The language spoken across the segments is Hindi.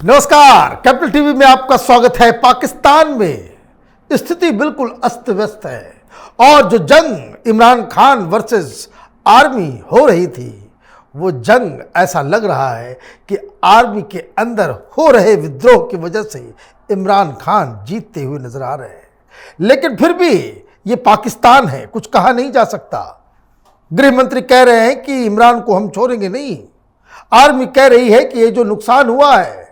नमस्कार, कैपिटल टीवी में आपका स्वागत है। पाकिस्तान में स्थिति बिल्कुल अस्त व्यस्त है और जो जंग इमरान खान वर्सेस आर्मी हो रही थी, वो जंग ऐसा लग रहा है कि आर्मी के अंदर हो रहे विद्रोह की वजह से इमरान खान जीतते हुए नजर आ रहे हैं। लेकिन फिर भी ये पाकिस्तान है, कुछ कहा नहीं जा सकता। गृह मंत्री कह रहे हैं कि इमरान को हम छोड़ेंगे नहीं। आर्मी कह रही है कि ये जो नुकसान हुआ है,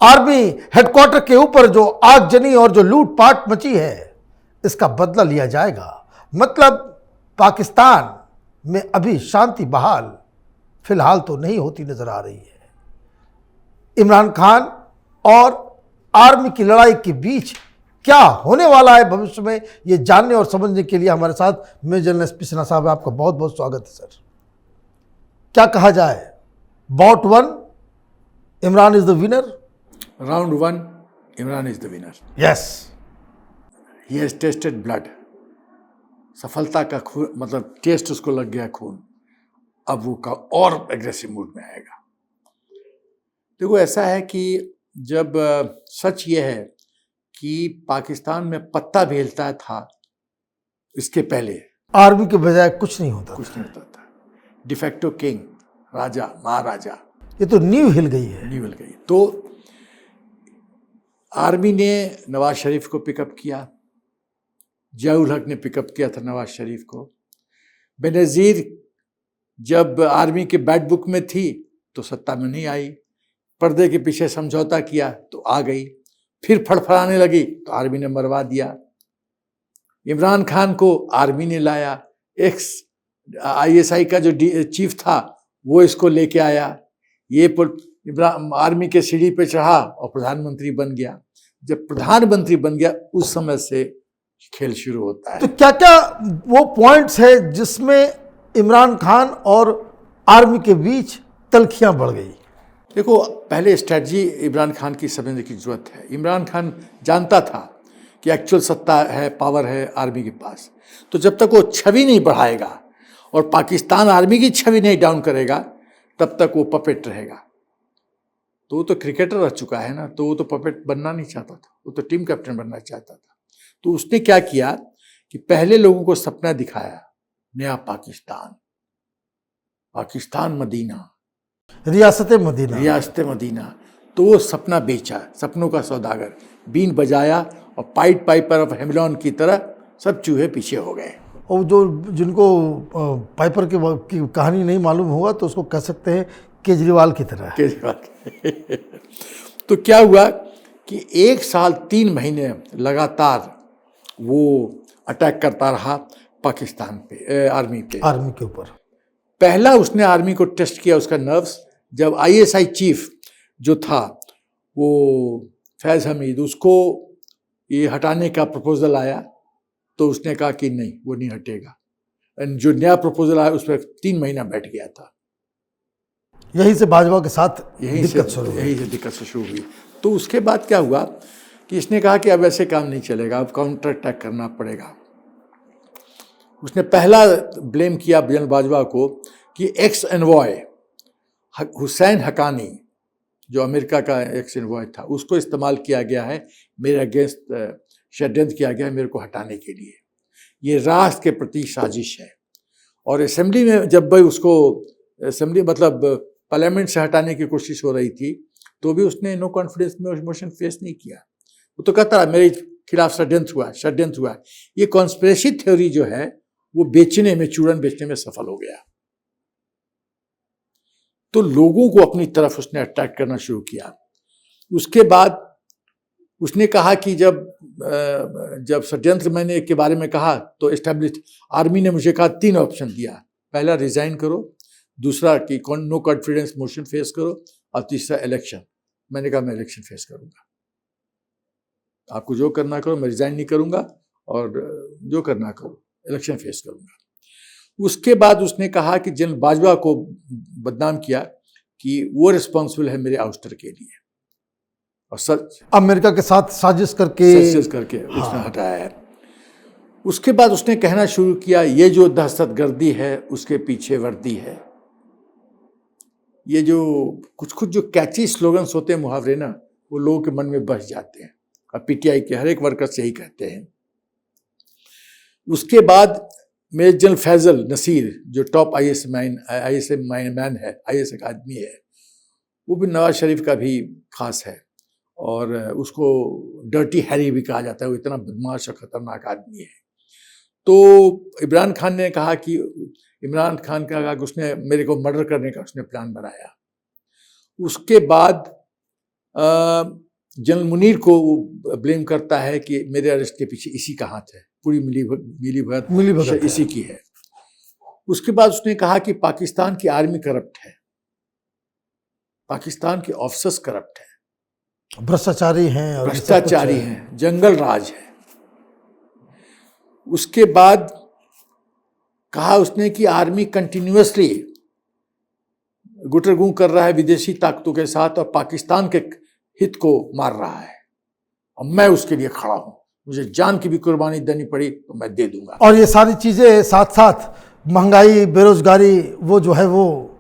आर्मी हेडक्वार्टर के ऊपर जो आगजनी और जो लूटपाट मची है, इसका बदला लिया जाएगा। मतलब पाकिस्तान में अभी शांति बहाल फिलहाल तो नहीं होती नजर आ रही है। इमरान खान और आर्मी की लड़ाई के बीच क्या होने वाला है भविष्य में, ये जानने और समझने के लिए हमारे साथ मेजर जनरल एसपी सिन्हा साहब, आपका बहुत बहुत स्वागत है सर। क्या कहा जाए, bout one Imran is the winner, Round 1, Imran is the winner. Yes. He has tasted blood. सफलता का खून, मतलब टेस्ट उसको लग गया खून। अब वो का और एग्रेसिव मूड में आएगा। देखो, ऐसा है कि जब सच ये है कि पाकिस्तान में पत्ता भी हिलता था, इसके पहले आर्मी के बजाय कुछ नहीं होता था। डिफेक्टो किंग, राजा, महाराजा, ये तो नींव हिल गई है। नींव हिल गई। तो आर्मी ने नवाज शरीफ को पिकअप किया, जियाउल हक ने पिकअप किया था नवाज शरीफ को। बेनज़ीर जब आर्मी के बैड बुक में थी तो सत्ता में नहीं आई, पर्दे के पीछे समझौता किया तो आ गई, फिर फड़फड़ाने लगी तो आर्मी ने मरवा दिया। इमरान खान को आर्मी ने लाया, एक्स ISI का जो चीफ था वो इसको लेके आया, ये आर्मी के सीढ़ी पे चढ़ा और प्रधानमंत्री बन गया। जब प्रधानमंत्री बन गया उस समय से खेल शुरू होता है। तो क्या क्या वो पॉइंट्स है जिसमें इमरान खान और आर्मी के बीच तलखियां बढ़ गई? देखो, पहले स्ट्रेटजी इमरान खान की समझने की जरूरत है। इमरान खान जानता था कि एक्चुअल सत्ता है, पावर है आर्मी के पास। तो जब तक वो छवि नहीं बढ़ाएगा और पाकिस्तान आर्मी की छवि नहीं डाउन करेगा, तब तक वो पपेट रहेगा। तो वो तो क्रिकेटर रह चुका है ना, तो वो तो पपेट बनना नहीं चाहता था, वो तो टीम कैप्टन बनना चाहता था। तो उसने क्या किया कि पहले लोगों को सपना दिखाया, नया पाकिस्तान, पाकिस्तान मदीना, रियासत मदीना। तो वो सपना बेचा, सपनों का सौदागर, बीन बजाया और पाइट पाइपर ऑफ हेमलॉन की तरह सब चूहे पीछे हो गए। और जिनको पाइपर की कहानी नहीं मालूम होगा तो उसको कह सकते हैं केजरीवाल की तरह। तो क्या हुआ कि 1 साल 3 महीने लगातार वो अटैक करता रहा पाकिस्तान पे, आर्मी के ऊपर। पहला उसने आर्मी को टेस्ट किया, उसका नर्व्स, जब ISI चीफ जो था वो फैज हमीद, उसको ये हटाने का प्रपोजल आया तो उसने कहा कि नहीं, वो नहीं हटेगा। जो नया प्रपोजल आया उस पर 3 महीना बैठ गया था। यहीं से भाजपा के साथ यहीं से दिक्कत शुरू हुई। तो उसके बाद क्या हुआ कि इसने कहा कि अब ऐसे काम नहीं चलेगा, अब काउंटर अटैक करना पड़ेगा। उसने पहला ब्लेम किया जनरल बाजवा को कि एक्स एनवॉय हुसैन हकानी, जो अमेरिका का एक्स एनवॉय था, उसको इस्तेमाल किया गया है, मेरे अगेंस्ट षड्यंत्र किया गया है मेरे को हटाने के लिए। ये राष्ट्र के प्रति साजिश है। और असेंबली में जब भाई उसको मतलब पार्लियामेंट से हटाने की कोशिश हो रही थी, तो भी उसने नो कॉन्फिडेंस में मोशन फेस नहीं किया। वो तो कहता रहा मेरे खिलाफ षड्यंत्र हुआ। ये कॉन्स्पिरेसी थ्योरी जो है वो बेचने में, चूरन बेचने में सफल हो गया। तो लोगों को अपनी तरफ उसने अटैक करना शुरू किया। उसके बाद उसने कहा कि जब षड्यंत्र मैंने के बारे में कहा तो एस्टैब्लिश आर्मी ने मुझे कहा 3 ऑप्शन दिया। पहला रिजाइन करो, दूसरा कि नो कॉन्फिडेंस मोशन फेस करो, और तीसरा इलेक्शन। मैंने कहा मैं इलेक्शन फेस करूंगा, आपको जो करना करो, मैं रिजाइन नहीं करूंगा, और जो करना करो इलेक्शन फेस करूंगा। उसके बाद उसने कहा कि जनरल बाजवा को बदनाम किया कि वो रिस्पॉन्सिबल है मेरे आउस्टर के लिए, और सच अमेरिका के साथ साजिश करके उसने हटाया है। उसके बाद उसने कहना शुरू किया ये जो दहशतगर्दी है उसके पीछे वर्दी है, ये जो कुछ कुछ जो कैची स्लोगन्स होते हैं, मुहावरे ना, वो लोगों के मन में बस जाते हैं, और पीटीआई के हर एक वर्कर्स यही कहते हैं। उसके बाद मेजर जनरल फैजल नसीर, जो टॉप आईएएस मैन है, आईएएस का आदमी है, वो भी नवाज शरीफ का भी खास है, और उसको डर्टी हैरी भी कहा जाता है, वो इतना बदमाश और खतरनाक आदमी है। तो इमरान खान ने कहा कि उसने मेरे को मर्डर करने का उसने प्लान बनाया। उसके बाद जनरल मुनीर को वो ब्लेम करता है कि मेरे अरेस्ट के पीछे इसी का हाथ है, पूरी मिली भगत इसी की है। उसके बाद उसने कहा कि पाकिस्तान की आर्मी करप्ट है, पाकिस्तान के ऑफिसर्स करप्ट हैं, भ्रष्टाचारी हैं, जंगल राज है। उसके बाद कहा उसने कि आर्मी कंटिन्यूअसली गुटरगू कर रहा है विदेशी ताकतों के साथ, और पाकिस्तान के हित को मार रहा है, और मैं उसके लिए खड़ा हूं, मुझे जान की भी कुर्बानी देनी पड़ी तो मैं दे दूंगा। और ये सारी चीजें साथ साथ महंगाई, बेरोजगारी, वो जो है वो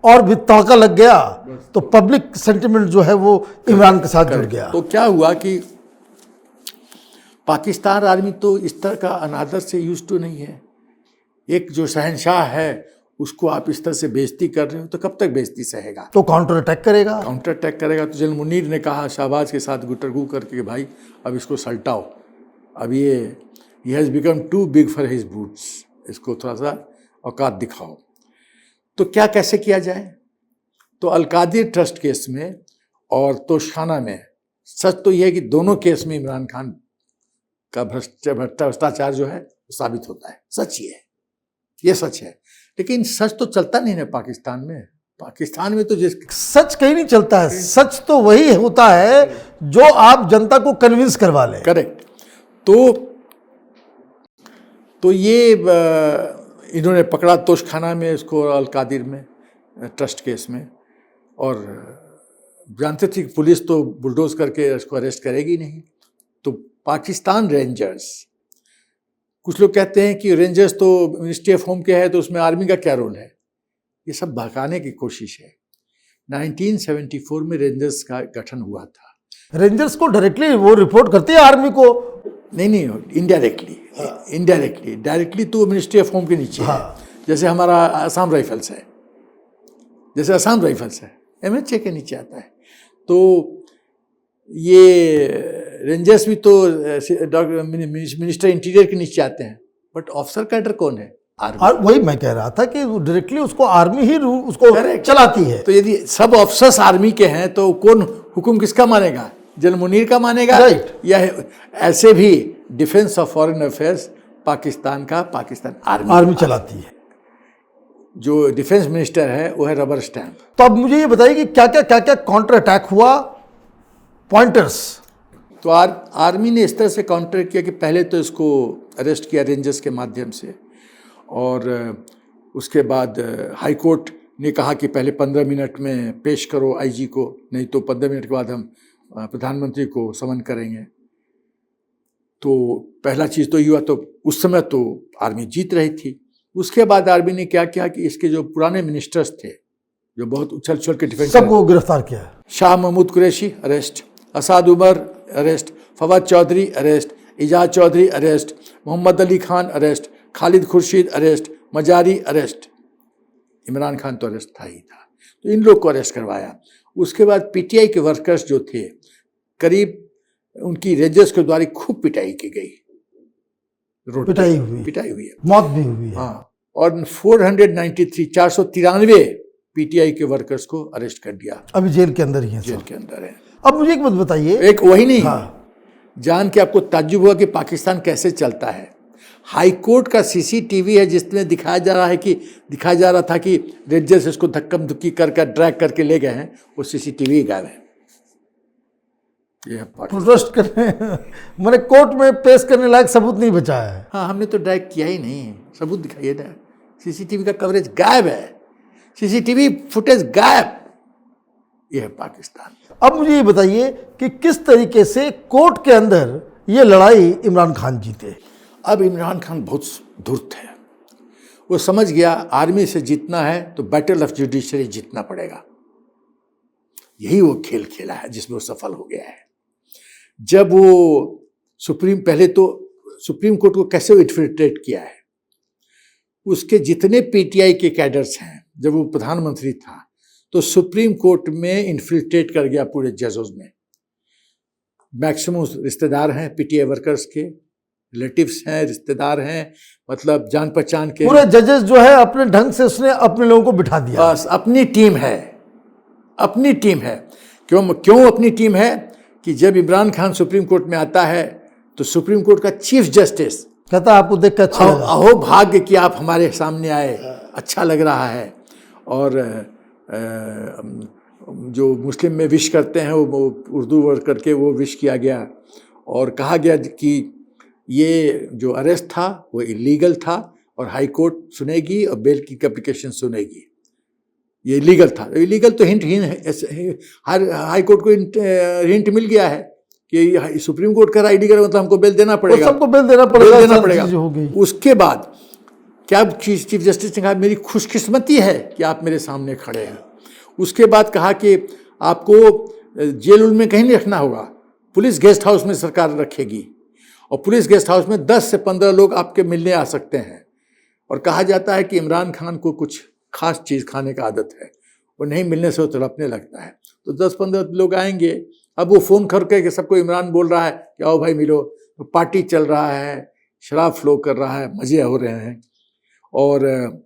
और भी तड़का लग गया, तो पब्लिक सेंटिमेंट जो है वो इमरान के साथ जुड़ गया। तो क्या हुआ कि पाकिस्तान आर्मी तो इस तरह का अनादर से यूज टू नहीं है। एक जो शहनशाह है उसको आप इस तरह से बेइज्जती कर रहे हो तो कब तक बेइज्जती सहेगा? तो काउंटर अटैक करेगा। तो जनरल मुनीर ने कहा शाहबाज के साथ गुटरगू करके, भाई अब इसको सल्टाओ, अब ये has become too big for his boots, इसको थोड़ा सा औकात दिखाओ। तो क्या कैसे किया जाए? तो अलकादिर ट्रस्ट केस में और तोशाखाना में सच तो यह है कि दोनों केस में इमरान खान का भ्रष्टाचार जो है साबित होता है, सच ये सच है। लेकिन सच तो चलता नहीं है पाकिस्तान में। पाकिस्तान में तो सच कहीं नहीं चलता है, सच तो वही होता है जो आप जनता को कन्विंस करवा लें। करेक्ट। तो ये इन्होंने पकड़ा तोशखाना में इसको, अलकादिर में, ट्रस्ट केस में, और जानते थे कि पुलिस तो बुलडोज करके इसको अरेस्ट करेगी नहीं। तो पाकिस्तान रेंजर्स, कुछ लोग कहते हैं कि रेंजर्स तो मिनिस्ट्री ऑफ होम के है, तो उसमें आर्मी का क्या रोल है? ये सब भड़काने की कोशिश है। 1974 में रेंजर्स का गठन हुआ था। रेंजर्स को डायरेक्टली वो रिपोर्ट करती है आर्मी को? नहीं, इनडायरेक्टली। डायरेक्टली तो मिनिस्ट्री ऑफ होम के नीचे है। जैसे हमारा असम राइफल्स है, MHA के नीचे आता है। तो ये रेंजर्स भी तो मिनिस्टर इंटीरियर के नीचे आते हैं, बट ऑफिसर कैडर कौन है? आर्मी। वही मैं कह रहा था कि डायरेक्टली उसको आर्मी ही उसको चलाती है। तो यदि सब ऑफिसर्स आर्मी के हैं तो कौन हुक्म किसका मानेगा? जनरल मुनीर का मानेगा? या ऐसे भी defence of foreign affairs Pakistan army चलाती है। जो डिफेंस मिनिस्टर है वो है रबर स्टैम्प। तो अब मुझे ये बताइए कि क्या काउंटर अटैक हुआ? पॉइंटर्स। तो आर्मी ने इस तरह से काउंटर किया कि पहले तो इसको अरेस्ट किया रेंजर्स के माध्यम से, और उसके बाद हाई कोर्ट ने कहा कि पहले 15 मिनट में पेश करो IG को, नहीं तो 15 मिनट के बाद हम प्रधानमंत्री को समन करेंगे। तो पहला चीज़ तो ये हुआ। तो उस समय तो आर्मी जीत रही थी। उसके बाद आर्मी ने क्या किया कि इसके जो पुराने मिनिस्टर्स थे, जो बहुत उछल के डिफेंस, सबको गिरफ्तार किया। Shah Mahmood Qureshi arrest, Asad Umar arrest, Fawad Chaudhry arrest, Ijaz Chaudhry arrest, Mohammad Ali Khan arrest, Khalid Khurshid arrest, Mazari arrest. Imran Khan तो अरेस्ट था ही था। तो इन लोग को अरेस्ट करवाया। उसके बाद PTI के वर्कर्स जो थे, करीब उनकी रेंजर्स के द्वारा खूब पिटाई की गई, पिटाई हुई है, मौत भी हुई है। हाँ, और 493 PTI के वर्कर्स को अरेस्ट कर दिया। अभी जेल के अंदर ही है। जेल के अंदर है। अब मुझे एक बात बताइए, एक वही नहीं, जान के आपको ताज्जुब हुआ कि पाकिस्तान कैसे चलता है। हाई कोर्ट का CCTV है जिसमें दिखाया जा रहा था कि रेंजर्स इसको धक्कम धुक्की कर ड्रैग करके ले गए हैं, वो CCTV गायब है। ये प्रोटेस्ट करने मैंने कोर्ट में पेश करने लायक सबूत नहीं बचा है। हाँ, हमने तो ड्रैग किया ही नहीं, सबूत दिखाइए ना। CCTV का कवरेज गायब है, CCTV फुटेज गायब। यह है पाकिस्तान। अब मुझे ये बताइए कि किस तरीके से कोर्ट के अंदर ये लड़ाई इमरान खान जीते? अब इमरान खान बहुत धूर्त है। वो समझ गया आर्मी से जीतना है तो बैटल ऑफ जुडिशरी जीतना पड़ेगा। यही वो खेल खेला है जिसमें वो सफल हो गया है। जब वो पहले तो सुप्रीम कोर्ट को कैसे इन्फिल्ट्रेट किया है, उसके जितने पीटीआई के कैडर्स हैं, जब वो प्रधानमंत्री था तो सुप्रीम कोर्ट में इन्फिल्ट्रेट कर गया पूरे जजेस में। मैक्सिमम रिश्तेदार हैं पीटीआई वर्कर्स के, रिलेटिव्स हैं, रिश्तेदार हैं, मतलब जान पहचान के पूरे जजेस जो है अपने ढंग से उसने अपने लोगों को बिठा दिया। बस अपनी टीम है, अपनी टीम है। क्यों अपनी टीम है कि जब इमरान खान सुप्रीम कोर्ट में आता है तो सुप्रीम कोर्ट का चीफ जस्टिस कहता है आपको देख कर अच्छा लगा। अहो भाग्य कि आप हमारे सामने आए, अच्छा लग रहा है। और जो मुस्लिम में विश करते हैं वो उर्दू वर्ड करके वो विश किया गया और कहा गया कि ये जो अरेस्ट था वो इलीगल था और हाई कोर्ट सुनेगी और बेल की एप्लीकेशन सुनेगी। ये इलीगल था, इलीगल तो हिंट हर हाई कोर्ट को हिंट मिल गया है कि सुप्रीम कोर्ट का राय इलीगल मतलब हमको बेल देना पड़ेगा, सबको बेल देना पड़ेगा। उसके बाद क्या चीफ जस्टिस ने कहा मेरी खुशकिस्मती है कि आप मेरे सामने खड़े हैं। उसके बाद कहा कि आपको जेल में कहीं नहीं रखना होगा, पुलिस गेस्ट हाउस में सरकार रखेगी और पुलिस गेस्ट हाउस में 10 से 15 लोग आपके मिलने आ सकते हैं। और कहा जाता है कि इमरान खान को कुछ खास चीज़ खाने का आदत है, वो नहीं मिलने से वो तड़पने लगता है। तो 10-15 लोग आएंगे। अब वो फ़ोन करके कि सबको इमरान बोल रहा है कि आओ भाई मिलो, तो पार्टी चल रहा है, शराब फ्लो कर रहा है, मज़े हो रहे हैं। और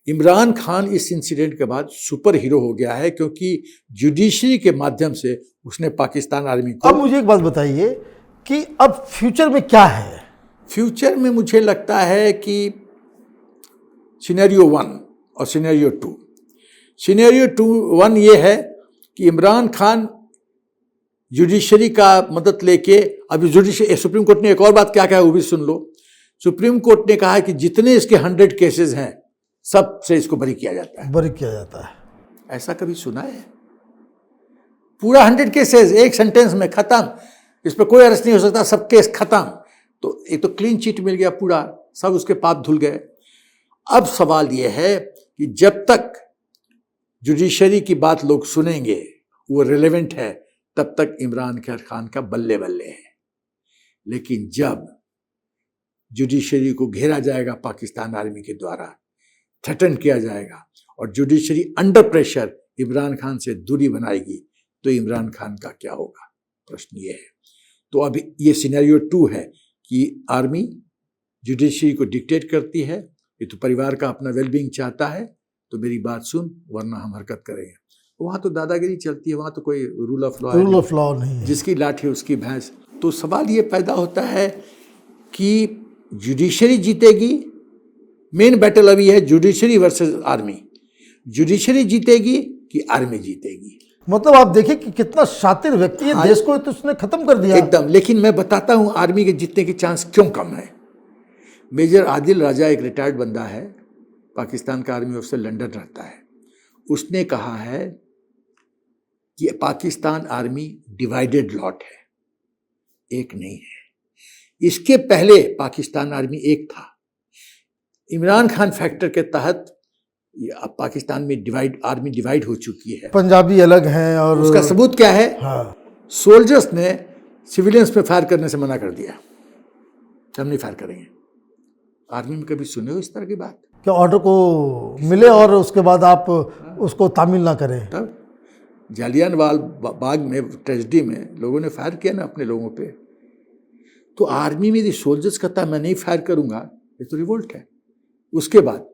इमरान खान इस इंसिडेंट के बाद सुपर हीरो हो गया है क्योंकि जुडिशरी के माध्यम से उसने पाकिस्तान आर्मी को। अब मुझे एक बात बताइए कि अब फ्यूचर में क्या है? फ्यूचर में मुझे लगता है कि सिनेरियो 1 और सिनेरियो 2। सिनेरियो 1 ये है कि इमरान खान जुडिशरी का मदद लेके, अभी जुडिशरी सुप्रीम कोर्ट ने एक और बात क्या कहा वो भी सुन लो। सुप्रीम कोर्ट ने कहा है कि जितने इसके 100 केसेस हैं सब से इसको बरी किया जाता है। बरी किया जाता है, ऐसा कभी सुना है? पूरा 100 केसेस एक सेंटेंस में खत्म, इस पर कोई अरेस्ट नहीं हो सकता, सब केस खत्म। तो एक तो क्लीन चिट मिल गया, पूरा सब उसके पाप धुल गए। अब सवाल यह है कि जब तक जुडिशरी की बात लोग सुनेंगे, वो रिलेवेंट है, तब तक इमरान खान का बल्ले बल्ले है। लेकिन जब जुडिशरी को घेरा जाएगा पाकिस्तान आर्मी के द्वारा, थ्रेटन किया जाएगा और judiciary under pressure Imran Khan से दूरी बनाएगी, तो इमरान खान का क्या होगा? प्रश्न ये है। तो अब ये सिनेरियो 2 है कि आर्मी जुडिशरी को डिक्टेट करती है, ये तो परिवार का अपना वेलबींग चाहता है, तो मेरी बात सुन वरना हम हरकत करेंगे। वहाँ तो दादागिरी चलती है, वहाँ तो कोई रूल ऑफ लॉ नहीं है, जिसकी लाठी उसकी भैंस। तो सवाल ये पैदा होता है कि जुडिशरी जीतेगी। मेन बैटल अभी है जुडिशरी वर्सेस आर्मी। जुडिशरी जीतेगी कि आर्मी जीतेगी? मतलब आप देखिए कि कितना शातिर व्यक्ति है, देश को तो उसने खत्म कर दिया एकदम। लेकिन मैं बताता हूं आर्मी के जीतने के चांस क्यों कम है। मेजर आदिल राजा एक रिटायर्ड बंदा है, पाकिस्तान का आर्मी ऑफिसर, लंदन रहता है। उसने कहा है कि पाकिस्तान आर्मी डिवाइडेड लॉट है, एक नहीं है। इसके पहले पाकिस्तान आर्मी एक था। इमरान खान फैक्टर के तहत अब पाकिस्तान में आर्मी डिवाइड हो चुकी है, पंजाबी अलग हैं। और उसका सबूत क्या है? हाँ, सोल्जर्स ने सिविलियंस पे फायर करने से मना कर दिया, हम नहीं फायर करेंगे। आर्मी में कभी सुने हो इस तरह की बात? क्या ऑर्डर को मिले और उसके बाद आप उसको तामील ना करें? तब जालियानवाला बाग में ट्रेजेडी में लोगों ने फायर किया ना अपने लोगों पे। तो आर्मी में यदि सोल्जर्स कहता मैं नहीं फायर करूंगा, ये तो रिवोल्ट है। उसके बाद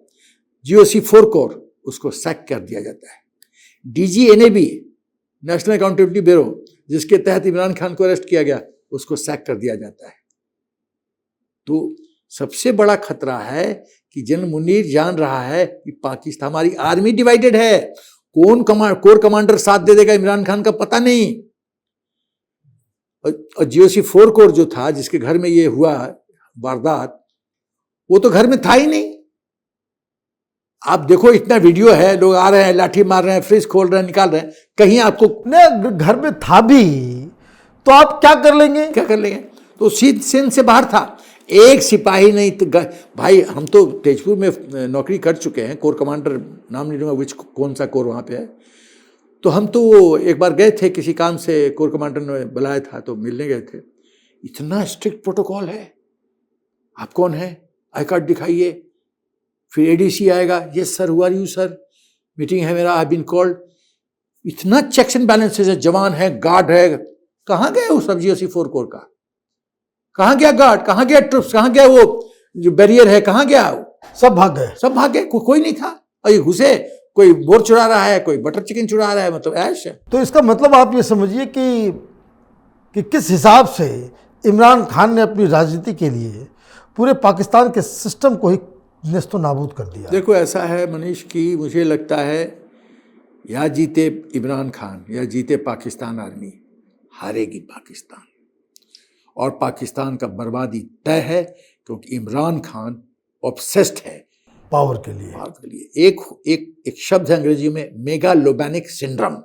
GOC 4 कोर उसको सैक कर दिया जाता है। DGNAB नेशनल अकाउंटेबिलिटी ब्यूरो, जिसके तहत इमरान खान को अरेस्ट किया गया, उसको सैक कर दिया जाता है। तो सबसे बड़ा खतरा है कि जनरल मुनीर जान रहा है कि पाकिस्तान, हमारी आर्मी डिवाइडेड है, कौन कोर कमांडर साथ दे देगा इमरान खान का पता नहीं। और GOC 4 कोर जो था, जिसके घर में ये हुआ वारदात, वो तो घर में था ही नहीं। आप देखो इतना वीडियो है, लोग आ रहे हैं, लाठी मार रहे हैं, फ्रिज खोल रहे हैं, निकाल रहे हैं, कहीं आपको नहीं घर में था भी तो आप क्या कर लेंगे? क्या कर लेंगे? तो सिंध से बाहर था, एक सिपाही नहीं। तो भाई हम तो तेजपुर में नौकरी कर चुके हैं, कोर कमांडर नाम नहीं लूंगा, कौन सा कोर वहाँ पे है। तो हम तो वो एक बार गए थे किसी काम से, कोर कमांडर ने बुलाया था तो मिलने गए थे। इतना स्ट्रिक्ट प्रोटोकॉल है, आप कौन है, आई कार्ड दिखाइए, फिर एडीसी आएगा, yes sir, who are you sir, meeting है मेरा, आई बीन कॉल्ड। इतना चेक्स एंड बैलेंसेस है, जवान है, गार्ड है। कहाँ गया वो सब GOC4 कोर का, कहाँ गया गार्ड, कहाँ गया ट्रुप्स, कहाँ गया वो जो बैरियर है, कहाँ गया? सब भाग गए, सब भाग गए, कोई नहीं था। और ये घुसे, कोई बोर चुरा रहा है, कोई बटर चिकन चुरा रहा है, मतलब ऐश है। तो इसका मतलब आप ये समझिए कि किस हिसाब से इमरान खान ने अपनी राजनीति के लिए पूरे पाकिस्तान के सिस्टम को ही नेस्तो नाबूद कर दिया। देखो ऐसा है मनीष कि मुझे लगता है या जीते इमरान खान या जीते पाकिस्तान आर्मी, हारेगी पाकिस्तान, और पाकिस्तान का बर्बादी तय है, क्योंकि इमरान खान ऑब्सेस्ड है पावर के लिए। एक शब्द है अंग्रेजी में, मेगालोमैनिक सिंड्रोम।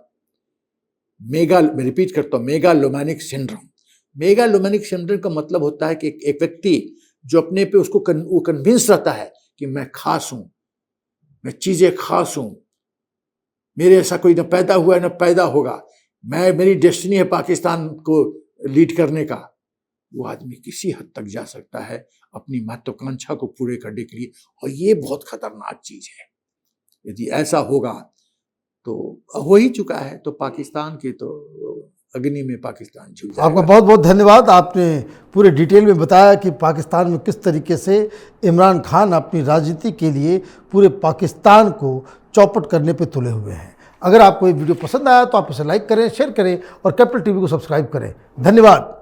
मैं रिपीट करता हूँ, मेगालोमैनिक सिंड्रोम। मेगालोमैनिक सिंड्रोम का मतलब होता है कि एक व्यक्ति जो अपने पे उसको वो कन्विंस रहता है कि मैं खास हूं, मैं चीजें खास हूं, मेरे ऐसा कोई न पैदा हुआ है न पैदा होगा, मेरी डेस्टिनी है पाकिस्तान को लीड करने का। वो आदमी किसी हद तक जा सकता है अपनी महत्वाकांक्षा को पूरे करने के लिए, और ये बहुत खतरनाक चीज है। यदि ऐसा होगा तो हो ही चुका है, तो पाकिस्तान की तो अग्नि में पाकिस्तान झुक जाएगा। आपका बहुत बहुत धन्यवाद। आपने पूरे डिटेल में बताया कि पाकिस्तान में किस तरीके से इमरान खान अपनी राजनीति के लिए पूरे पाकिस्तान को चौपट करने पे तुले हुए हैं। अगर आपको ये वीडियो पसंद आया तो आप इसे लाइक करें, शेयर करें और कैपिटल टीवी को सब्सक्राइब करें। धन्यवाद।